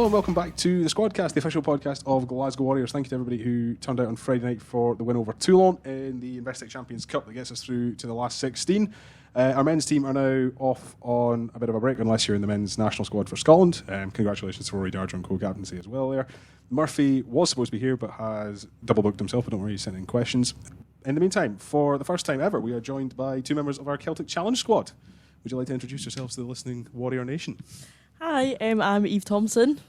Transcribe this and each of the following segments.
and welcome back to the Squadcast, the official podcast of Glasgow Warriors. Thank you to everybody who turned out on Friday night for the win over Toulon in the Investec Champions Cup that gets us through to the last 16. Our men's team are now off on a bit of a break, unless you're in the men's national squad for Scotland. Congratulations to Rory Darger on co-captaincy as well there. Murphy was supposed to be here, but has double booked himself, but don't worry, he's sending questions. In the meantime, for the first time ever, we are joined by two members of our Celtic Challenge squad. Would you like to introduce yourselves to the listening Warrior Nation? Hi, I'm Thomson.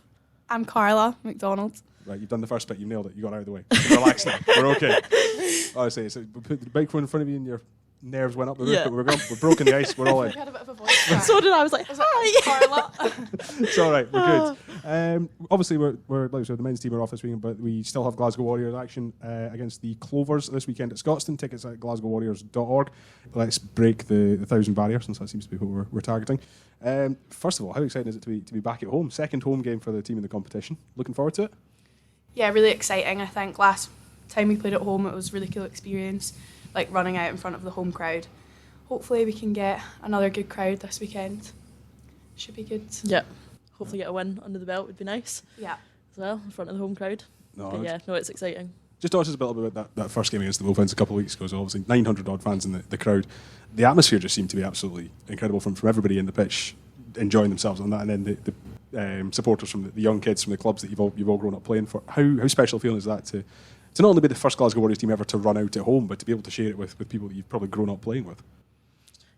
I'm Carla, McDonald. Right, you've done the first bit, you nailed it, you got out of the way. Relax now, we're okay. Honestly, so we put the microphone in front of you and your nerves went up the roof, but we're broken the ice, we're all in. I had a bit of a voice crack. So did I. I was like, hi. Carla. It's all right, we're good. Obviously, we're like I said, the men's team are off this weekend, but we still have Glasgow Warriors action against the Clovers this weekend at Scotstoun. Tickets at glasgowwarriors.org. Let's break the 1,000 barrier, since that seems to be what we're targeting. First of all, how exciting is it to be back at home? Second home game for the team in the competition. Looking forward to it? Yeah, really exciting. I think last time we played at home, it was a really cool experience, like running out in front of the home crowd. Hopefully we can get another good crowd this weekend. Should be good. Yeah, hopefully get a win under the belt would be nice. Yeah. As well, in front of the home crowd. It's exciting. Just talk to us a little bit about that first game against the Wolfhounds a couple of weeks ago. So obviously 900 odd fans in the crowd. The atmosphere just seemed to be absolutely incredible from everybody in the pitch enjoying themselves on that, and then the supporters from the young kids from the clubs that you've all grown up playing for. How special a feeling is that to not only be the first Glasgow Warriors team ever to run out at home, but to be able to share it with people that you've probably grown up playing with?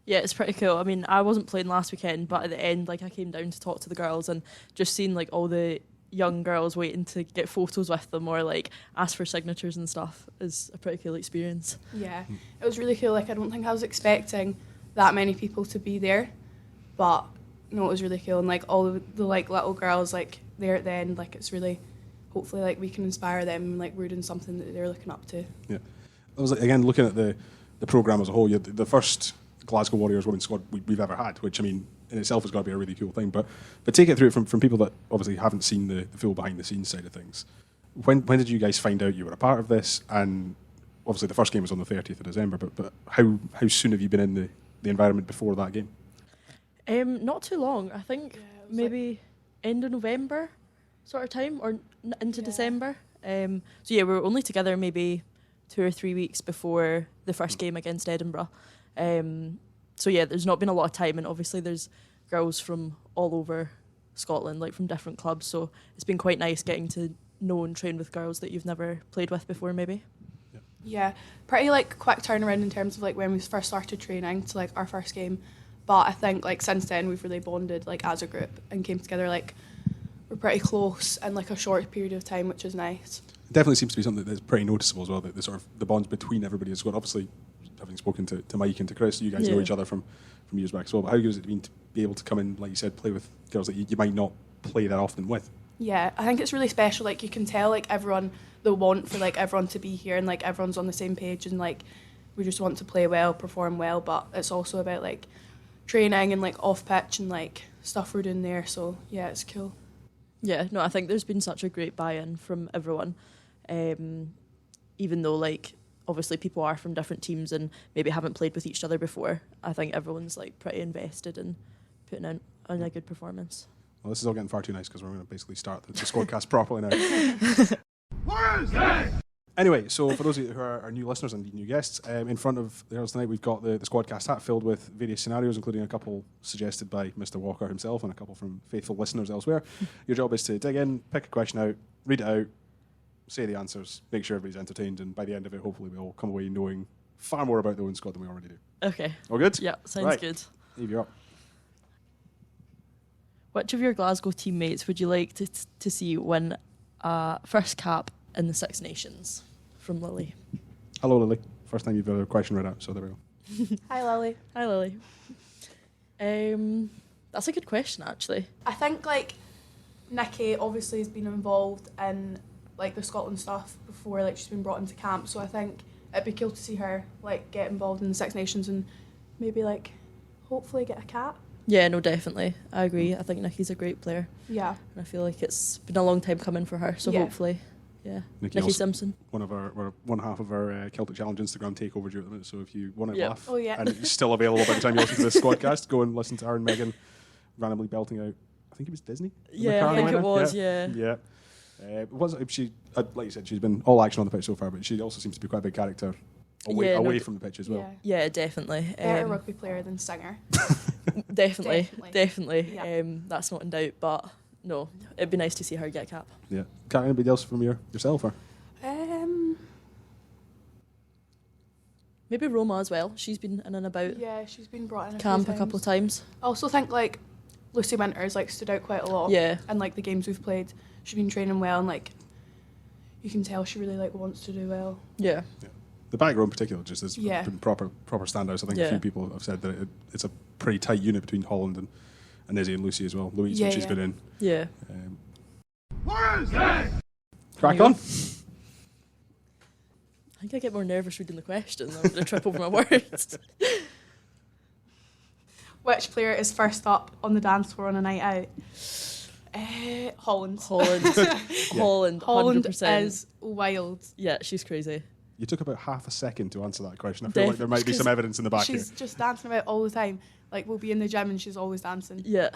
Yeah, it's pretty cool. I mean, I wasn't playing last weekend, but at the end, I came down to talk to the girls and just seeing all the young girls waiting to get photos with them or ask for signatures and stuff is a pretty cool experience. Yeah, it was really cool. I don't think I was expecting that many people to be there, but it was really cool. And all the little girls there at the end, it's really, hopefully we can inspire them and we're doing something that they're looking up to. Yeah, I was again looking at the programme as a whole. The first Glasgow Warriors women's squad we've ever had, which I mean in itself has got to be a really cool thing. But take it through from people that obviously haven't seen the full behind the scenes side of things. When did you guys find out you were a part of this? And obviously the first game was on the 30th of December. But how soon have you been in the environment before that game? Not too long. I think maybe end of November sort of time or into December. We were only together maybe 2 or 3 weeks before the first game against Edinburgh. There's not been a lot of time, and obviously there's girls from all over Scotland, from different clubs, so it's been quite nice getting to know and train with girls that you've never played with before maybe. Yeah, pretty quick turnaround in terms of when we first started training to our first game, but I think since then we've really bonded as a group and came together we're pretty close in a short period of time, which is nice. It definitely seems to be something that's pretty noticeable as well, the sort of the bonds between everybody as well. Obviously, having spoken to Mike and to Chris, you guys know each other from years back as well, but how good has it been to be able to come in, like you said, play with girls that you might not play that often with? Yeah, I think it's really special. You can tell everyone, the want for everyone to be here, and everyone's on the same page, and we just want to play well, perform well, but it's also about training and off pitch and stuff we're doing there. So yeah, it's cool. Yeah, no, I think there's been such a great buy-in from everyone, even though obviously people are from different teams and maybe haven't played with each other before. I think everyone's pretty invested in putting in a good performance. Well, this is all getting far too nice because we're going to basically start the Squadcast properly now. Anyway, so for those of you who are new listeners and new guests, in front of the girls tonight we've got the Squadcast hat filled with various scenarios, including a couple suggested by Mr. Walker himself and a couple from faithful listeners elsewhere. Your job is to dig in, pick a question out, read it out, say the answers, make sure everybody's entertained, and by the end of it, hopefully we'll come away knowing far more about the Owen squad than we already do. Okay. All good? Yeah, sounds good. Eve, you're up. Which of your Glasgow teammates would you like to see win first cap in the Six Nations? From Lily. Hello, Lily. First time you've got a question read out, so there we go. Hi, Lily. Hi, Lily. That's a good question, actually. I think Nikki obviously has been involved in the Scotland stuff before she's been brought into camp, so I think it'd be cool to see her get involved in the Six Nations and maybe hopefully get a cap. Yeah, no, definitely. I agree. I think Nikki's a great player. Yeah. And I feel it's been a long time coming for her, so hopefully, Nikki Simpson. One half of our Celtic Challenge Instagram takeover due at the minute, so if you want to laugh and it's still available by the time you listen to this Squadcast, go and listen to her and Megan randomly belting out I think it was Disney. Yeah, I think it was. Yeah. Yeah. Like you said, she's been all action on the pitch so far, but she also seems to be quite a big character away from the pitch as well. Yeah, definitely. Better rugby player than singer. Definitely. Yeah. That's not in doubt, but no, it'd be nice to see her get a cap. Yeah. Got anybody else from yourself? Or? Maybe Roma as well. She's been in and about Yeah, she's been brought in camp a couple of times. I also think like Lucy Winters like stood out quite a lot. Yeah. And like the games we've played, she's been training well, and like you can tell she really like wants to do well. Yeah. The back row in particular just has been proper standouts. I think a few people have said that it's a pretty tight unit between Holland and Izzy and Lucy as well. Louise, when she's been in. Yeah. Crack on. I think I get more nervous reading the question. I'm going to trip over my words. Which player is first up on the dance floor on a night out? Holland. Holland, 100%. Is wild. Yeah, she's crazy. You took about half a second to answer that question. I feel like there might be some evidence in the back She's just dancing about all the time. Like, we'll be in the gym and she's always dancing. Yeah.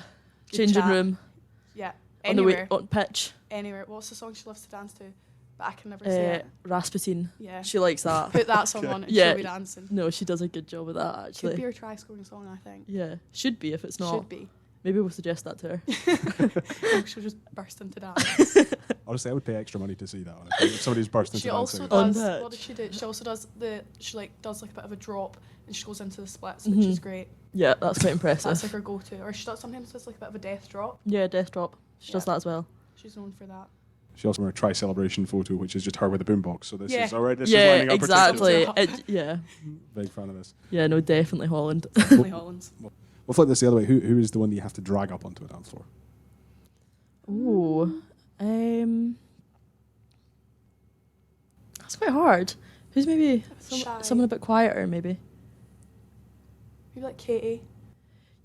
Good Changing chat. room. Yeah. On the way, on pitch. Anywhere. What's the song she loves to dance to? But I can never say it. Rasputin. Yeah. She likes that. Put that song on and Yeah. she'll be dancing. No, she does a good job with that, Could actually. be her try-scoring song, I think. Yeah. Should be if it's not. Should be. Maybe we'll suggest that to her. She'll just burst into dance. Honestly, I would pay extra money to see that. Honestly. If somebody's burst into She dancing. also does. On What does she do? She also does she does like a bit of a drop and she goes into the splits, Mhm. which is great. Yeah, that's quite impressive. That's like her go-to. Or she sometimes does like a bit of a death drop. Yeah, death drop. She does Yeah. that as well. She's known for that. She also made a tri-celebration photo, which is just her with a boombox. So this is already yeah, lining up exactly. particularly. Yeah. Big fan of this. Yeah, no, definitely Holland. Definitely Holland. We'll flip this the other way. Who is the one that you have to drag up onto a dance floor? Ooh. That's quite hard. Who's maybe Shy. someone a bit quieter, maybe? Maybe like Katie.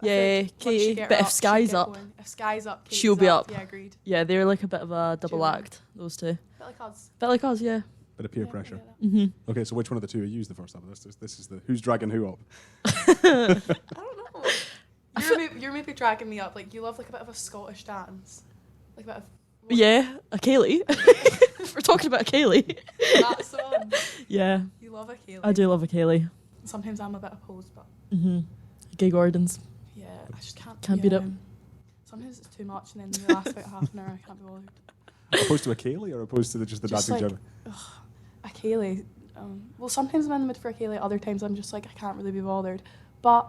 Yeah, once Katie. you get But her if she'll Sky's get up, going. If Sky's up, Katie's she'll be up. Yeah, agreed. Yeah, they're like a bit of a double Duo. act, those two. Bit like us. Bit like us, yeah. Bit of peer Yeah, I pressure. get that. Mm-hmm. Okay, so which one of the two are you the first up? This is the who's dragging who up? I don't know. You're maybe dragging me up. Like you love like a bit of a Scottish dance, like a bit of Yeah, a Kaylee. We're talking about a Kaylee. that song. Yeah, You love a Kaylee. I do love a Kaylee. Sometimes I'm a bit opposed, but Mm-hmm. Gay Gordons. yeah, I just can't. Can't beat it. Sometimes it's too much, and then the last about half an hour I can't be bothered. Opposed to a Kaylee or opposed to just the Just dancing like- jump? A Kaylee. Well, sometimes I'm in the mood for a Kaylee. Other times I'm just like I can't really be bothered. But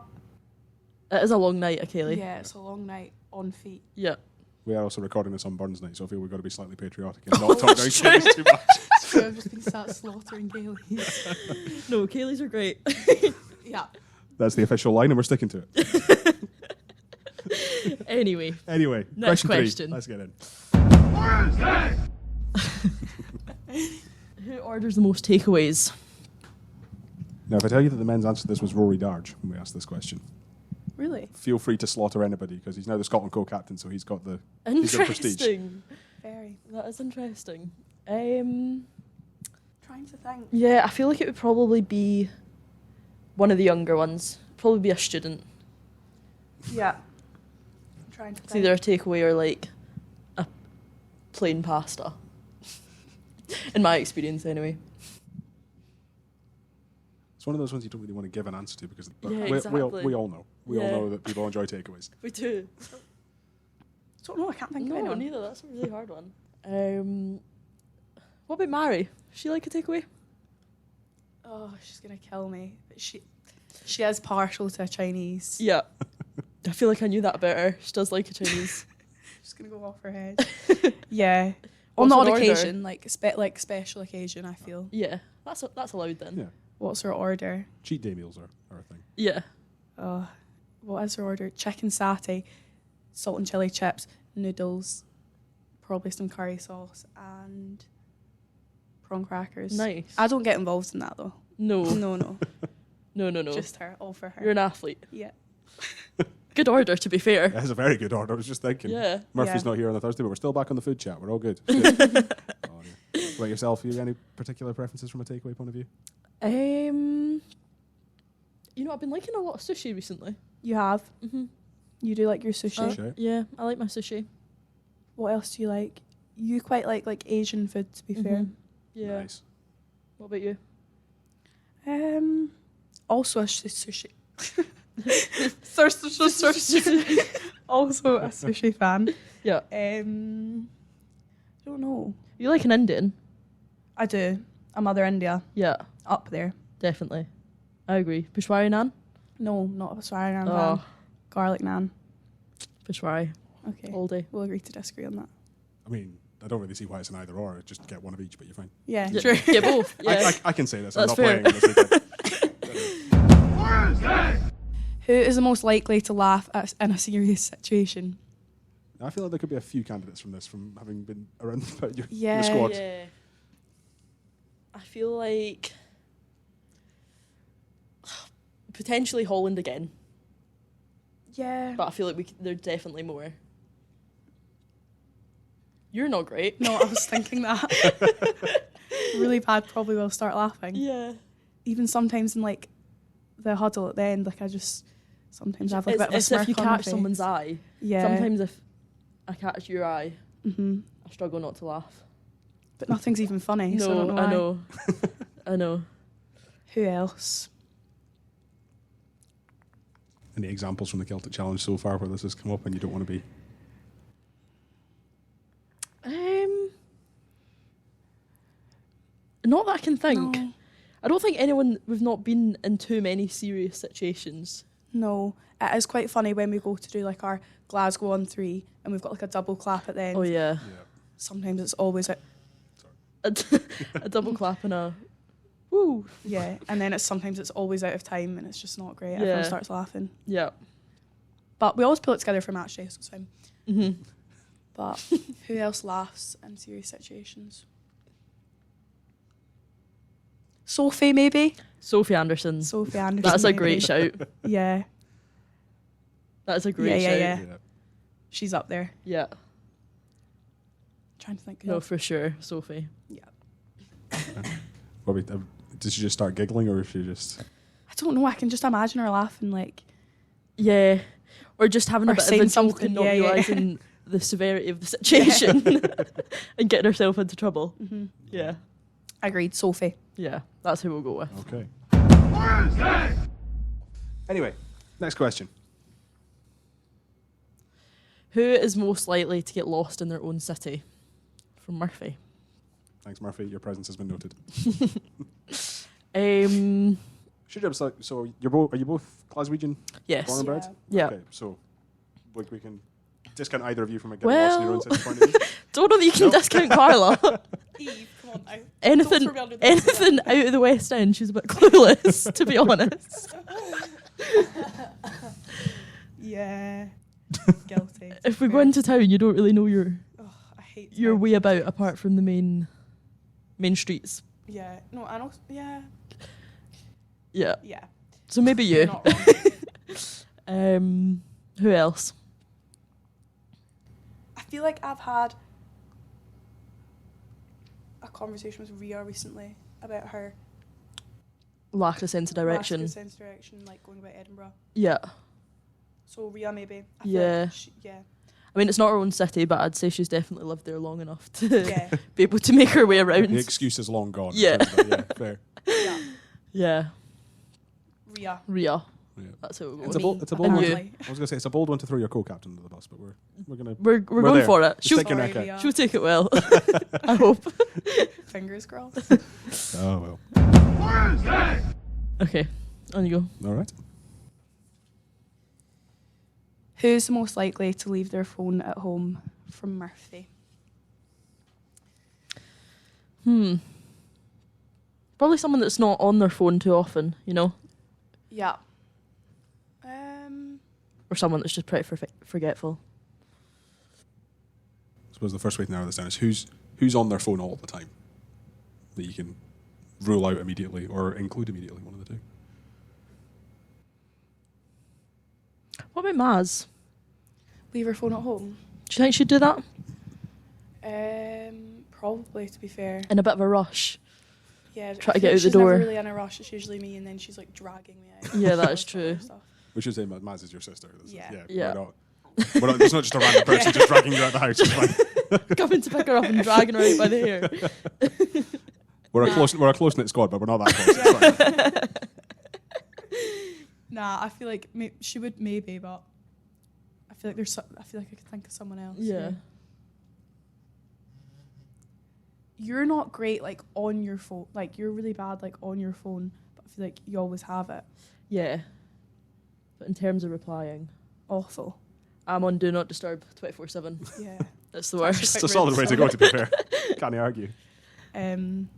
It is a long night, a Kaylee. yeah, it's a long night on feet. Yeah. We are also recording this on Burns Night, so I feel we've got to be slightly patriotic and not talk down Kaylee's too much. So I've just been sat slaughtering Kayleys. No, Kayleys are great. Yeah. That's the official line, and we're sticking to it. Anyway, Anyway, Next question 3. question. Let's get in. who orders the most takeaways? Now, if I tell you that the men's answer to this was Rory Darge when we asked this question, Really? feel free to slaughter anybody because he's now the Scotland co-captain, so he's got the prestige. Interesting. Very. That is interesting. Trying to think. Yeah, I feel like it would probably be one of the younger ones. Probably be a student. Yeah. I'm trying to It's think. either a takeaway or like a plain pasta. In my experience, anyway. It's one of those ones you don't really want to give an answer to because Yeah, we all exactly. know. We all Yeah. know that people enjoy takeaways. We do. Don't know. I can't think of No, anyone. neither. That's a really hard one. What about Mary? She like a takeaway? Oh, she's gonna kill me. But she is partial to a Chinese. Yeah. I feel like I knew that about her. She does like a Chinese. She's gonna go off her head. Yeah. On What's the her odd order? occasion, like special occasion, I feel. Yeah, that's allowed then. Yeah. What's her order? Cheat day meals are a thing. Yeah. What is her order? Chicken satay, salt and chili chips, noodles, probably some curry sauce, and prawn crackers. Nice. I don't get involved in that though. No. No. No. Just her. All for her. You're an athlete. Yeah. Good order, to be fair. That's a very good order. I was just thinking. Yeah. Murphy's Yeah. not here on the Thursday, but we're still back on the food chat. We're all good. Oh, yeah. What about yourself? You any particular preferences from a takeaway point of view? You know, I've been liking a lot of sushi recently. You have. Mm-hmm. You do like your sushi. Sushi. Yeah, I like my sushi. What else do you like? You quite like Asian food, to be fair. Mhm. Yeah. Nice. What about you? Also a sushi. Also a sushi fan. Yeah. I don't know. You like an Indian? I do. I'm Mother India. Yeah, Up there. definitely. I agree. Peshwari naan? No, not a Swearing naan Oh, fan. Garlic naan. Peshwari. Okay. All day. We'll agree to disagree on that. I mean, I don't really see why it's an either or. Just get one of each, but you're fine. Yeah, Yeah, true. Get both. Yeah. I can say this. That's I'm not fair. playing this weekend. Who is the most likely to laugh in a serious situation? I feel like there could be a few candidates from this, from having been around your Yeah. squad. Yeah. I feel like potentially Holland again, Yeah. but I feel like there are definitely more. You're not great. No, I was thinking that. Really bad, probably will start laughing. Yeah. Even sometimes in like the huddle at the end, like I just sometimes have like a bit of a It's if smirk you on my catch face. someone's eye. Yeah. Sometimes if I catch your eye, hmm I struggle not to laugh. But nothing's even funny. so I don't No, know I why. know. I know. Who else? Any examples from the Celtic Challenge so far where this has come up and you don't want to be? Not that I can think. No. I don't think we've not been in too many serious situations. No. It is quite funny when we go to do like our Glasgow on 3 and we've got like a double clap at the end. Oh yeah. Sometimes it's always A double clap and a woo. yeah, and then sometimes it's always out of time and it's just not great. Yeah. Everyone starts laughing. Yeah. But we always pull it together for match day, so it's fine. Mhm. But who else laughs in serious situations? Sophie, maybe? Sophie Anderson. Sophie Anderson. That's a maybe. great shout. Yeah, That's a great shout. yeah. she's up there. Yeah. Trying to think. No, for sure, Sophie. Bobby, did she just start giggling or is she just... I don't know. I can just imagine her laughing like. Yeah. Or just having a Or bit of saying a joke something, and not yeah, yeah. realising the severity of the situation and getting herself into trouble. Mm-hmm. Yeah. Agreed, Sophie. Yeah. That's who we'll go with. Okay. Anyway, next question. Who is most likely to get lost in their own city? From Murphy. Thanks, Murphy. Your presence has been noted. Should have so are you both Glaswegian? Yes. Born and bred? Yeah. Okay, so we can discount either of you from getting lost in your own Well- city point of view. Don't know that you can discount Carla. Eve, come on now. anything out of the West End, she's a bit clueless, to be honest. Yeah. Guilty. If we go into town, you don't really know your I hate way about apart from the main streets. Yeah. No, I know. Yeah. Yeah. Yeah. So maybe You're you. not wrong. Who else? I feel like I've had a conversation with Ria recently about her Lack of sense of direction. lack of sense of direction, like going about Edinburgh. Yeah. So Ria, maybe. I feel Yeah. like yeah. I mean, it's not her own city, but I'd say she's definitely lived there long enough to Yeah. be able to make her way around. The excuse is long gone. Yeah. Yeah, fair. Yeah. Yeah. Ria. Ria. Yeah. That's how we'll go. It's a Me, bold one. And you. I was gonna say it's a bold one to throw your co-captain under the bus, but we're gonna We're We're going there. for it. Stick your neck out. Ria. She'll take it well. I hope. Fingers crossed. Oh well. Okay. On you go. All right. Who's the most likely to leave their phone at home? From Murphy. Probably someone that's not on their phone too often, you know? Yeah. Or someone that's just pretty forgetful. I suppose the first way to narrow this down is who's on their phone all the time that you can rule out immediately or include immediately, one of the two. What about Maz? Leave her phone at home. Do you think she'd do that? Probably, to be fair. In a bit of a rush. Yeah. Try I to feel get like out the she's door. never really in a rush. It's usually me, and then she's like dragging me out. Yeah, that is Stuff, other true. stuff. We should say Maz is your sister. Yeah. Yeah. We're not, it's not just a random person just dragging you out the house. It's fine. Coming to pick her up and dragging her out by the hair. We're a close-knit squad, but we're not that close. It's fine. Nah, I feel like she would maybe, but I feel like I feel like I could think of someone else. Yeah. You're not great like on your phone. Like you're really bad like on your phone, but I feel like you always have it. Yeah. But in terms of replying, Awful. I'm on Do Not Disturb 24/7. Yeah. That's the worst. It's a solid way to go, to be fair. Can't argue. Quite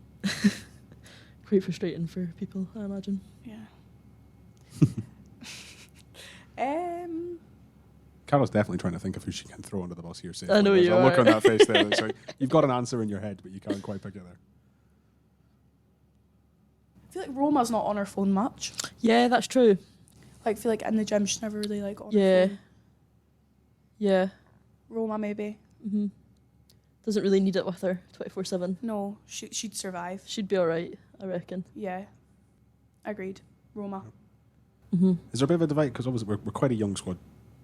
frustrating for people, I imagine. Yeah. Carla's definitely trying to think of who she can throw under the bus here. I know There's you a look are. on that face there. It's like, you've got an answer in your head, but you can't quite pick it there. I feel like Roma's not on her phone much. Yeah, that's true. Like I feel like in the gym she's never really like on her Yeah. phone. Yeah. Roma maybe. Mhm. Doesn't really need it with her 24/7. No, she'd survive. She'd be alright, I reckon. Yeah. Agreed. Roma. Mhm. Is there a bit of a divide? Because obviously we're quite a young squad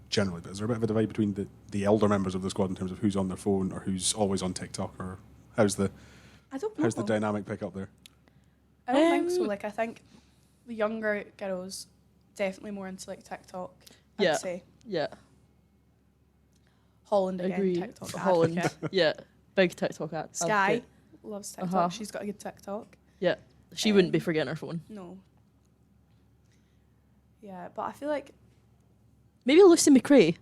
generally, but is there a bit of a divide between the elder members of the squad in terms of who's on their phone or who's always on TikTok, or how's the I don't know. dynamic pick up there? I don't think so. Like I think the younger girls definitely more into like TikTok. Yeah. I'd say Yeah. Holland again. Agree. TikTok Holland. advocate. Yeah. Big TikTok ad. Sky advocate. loves TikTok. Uh-huh. She's got a good TikTok. Yeah. She wouldn't be forgetting her phone. No. Yeah, but I feel like Maybe Lucy McRae.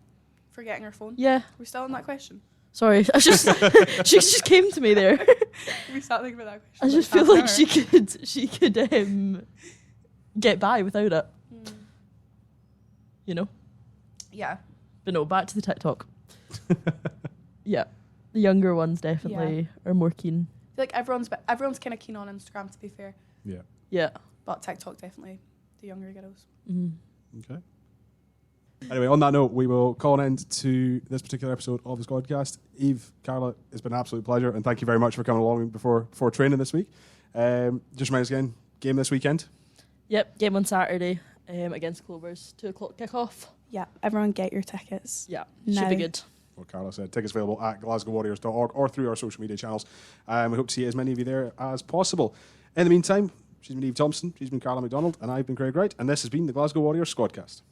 forgetting her phone. Yeah. We still on that question? Sorry. I just she just came to me there. We start thinking about that question. I just like feel half like an hour. she could get by without it. You know? Yeah. But no, back to the TikTok. Yeah. The younger ones definitely are more keen. I feel like everyone's kind of keen on Instagram, to be fair. Yeah. Yeah. But TikTok definitely the younger girls. Mhm. Okay. Anyway, on that note, we will call an end to this particular episode of the Squadcast. Eve, Carla, it's been an absolute pleasure, and thank you very much for coming along before training this week. Just remind us again, game this weekend. Yep, game on Saturday against Clovers, 2:00 kickoff. Yeah, everyone get your tickets. Yeah, should be good. What Carla said. Tickets available at glasgowwarriors.org or through our social media channels. We hope to see as many of you there as possible. In the meantime, she's been Eve Thomson, she's been Carla McDonald, and I've been Craig Wright, and this has been the Glasgow Warriors Squadcast.